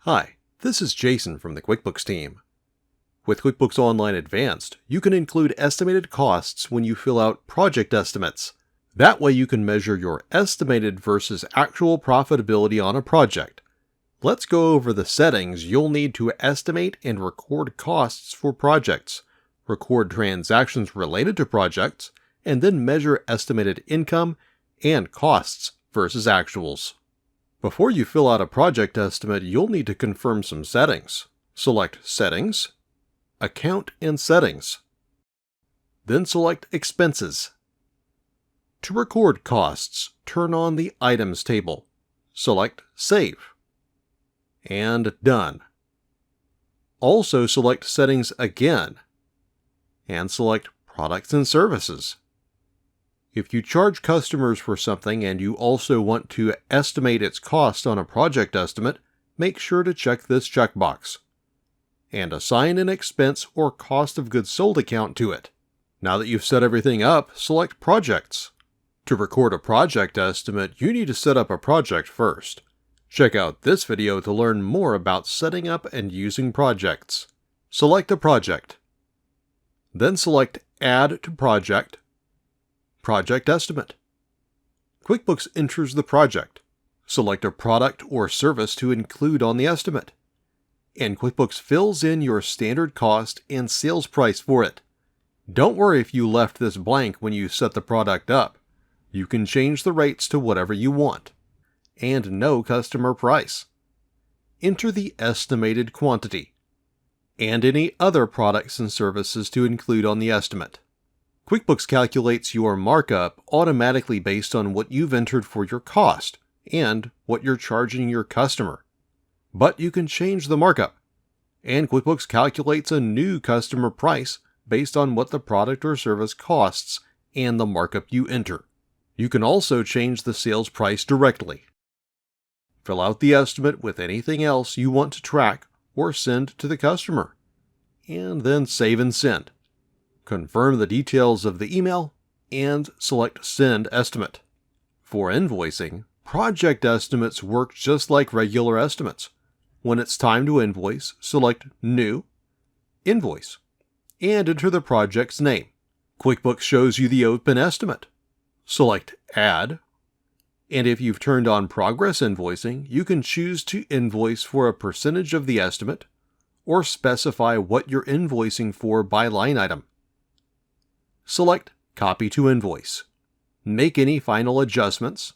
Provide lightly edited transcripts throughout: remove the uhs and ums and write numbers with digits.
Hi, this is Jason from the QuickBooks team. With QuickBooks Online Advanced, you can include estimated costs when you fill out project estimates. That way you can measure your estimated versus actual profitability on a project. Let's go over the settings you'll need to estimate and record costs for projects, record transactions related to projects, and then measure estimated income and costs versus actuals. Before you fill out a project estimate, you'll need to confirm some settings. Select Settings, Account and Settings. Then select Expenses. To record costs, turn on the Items table. Select Save. And Done. Also select Settings again, and select Products and Services. If you charge customers for something and you also want to estimate its cost on a project estimate, make sure to check this checkbox. And assign an expense or cost of goods sold account to it. Now that you've set everything up, select Projects. To record a project estimate, you need to set up a project first. Check out this video to learn more about setting up and using projects. Select a project. Then select Add to Project, Project Estimate. QuickBooks enters the project. Select a product or service to include on the estimate. And QuickBooks fills in your standard cost and sales price for it. Don't worry if you left this blank when you set the product up. You can change the rates to whatever you want. And no customer price. Enter the estimated quantity. And any other products and services to include on the estimate. QuickBooks calculates your markup automatically based on what you've entered for your cost and what you're charging your customer. But you can change the markup, and QuickBooks calculates a new customer price based on what the product or service costs and the markup you enter. You can also change the sales price directly. Fill out the estimate with anything else you want to track or send to the customer, and then save and send. Confirm the details of the email, and select Send Estimate. For invoicing, project estimates work just like regular estimates. When it's time to invoice, select New, Invoice, and enter the project's name. QuickBooks shows you the open estimate. Select Add, and if you've turned on progress invoicing, you can choose to invoice for a percentage of the estimate, or specify what you're invoicing for by line item. Select Copy to Invoice. Make any final adjustments,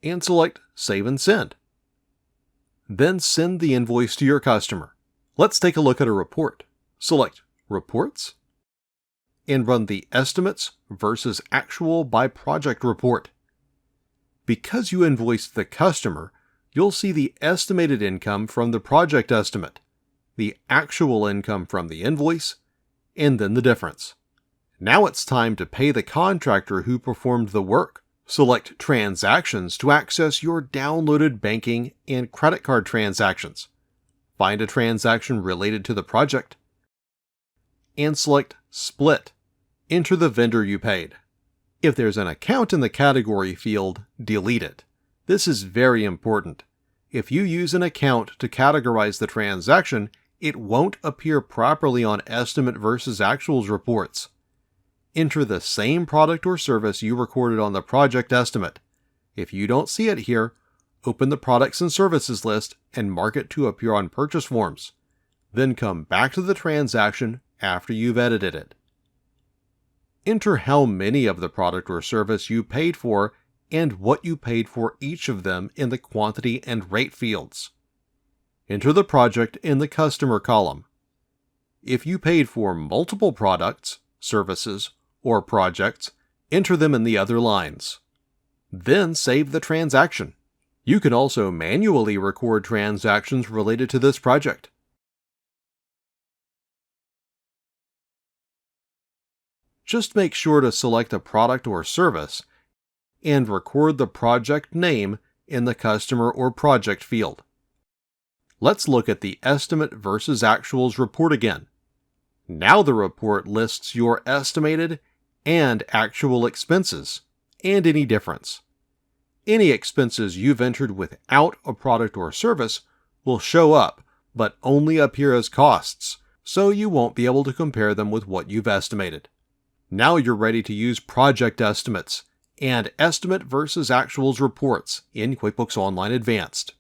and select Save and Send. Then send the invoice to your customer. Let's take a look at a report. Select Reports, and run the Estimates versus Actual by Project report. Because you invoiced the customer, you'll see the estimated income from the project estimate, the actual income from the invoice, and then the difference. Now it's time to pay the contractor who performed the work. Select Transactions to access your downloaded banking and credit card transactions. Find a transaction related to the project, and select Split. Enter the vendor you paid. If there's an account in the category field, delete it. This is very important. If you use an account to categorize the transaction, it won't appear properly on Estimate versus Actuals reports. Enter the same product or service you recorded on the project estimate. If you don't see it here, open the Products and Services list and mark it to appear on purchase forms. Then come back to the transaction after you've edited it. Enter how many of the product or service you paid for and what you paid for each of them in the quantity and rate fields. Enter the project in the customer column. If you paid for multiple products, services, or projects, enter them in the other lines. Then save the transaction. You can also manually record transactions related to this project. Just make sure to select a product or service and record the project name in the customer or project field. Let's look at the Estimate versus Actuals report again. Now the report lists your estimated and actual expenses, and any difference. Any expenses you've entered without a product or service will show up, but only appear as costs, so you won't be able to compare them with what you've estimated. Now you're ready to use project estimates and estimate versus actuals reports in QuickBooks Online Advanced.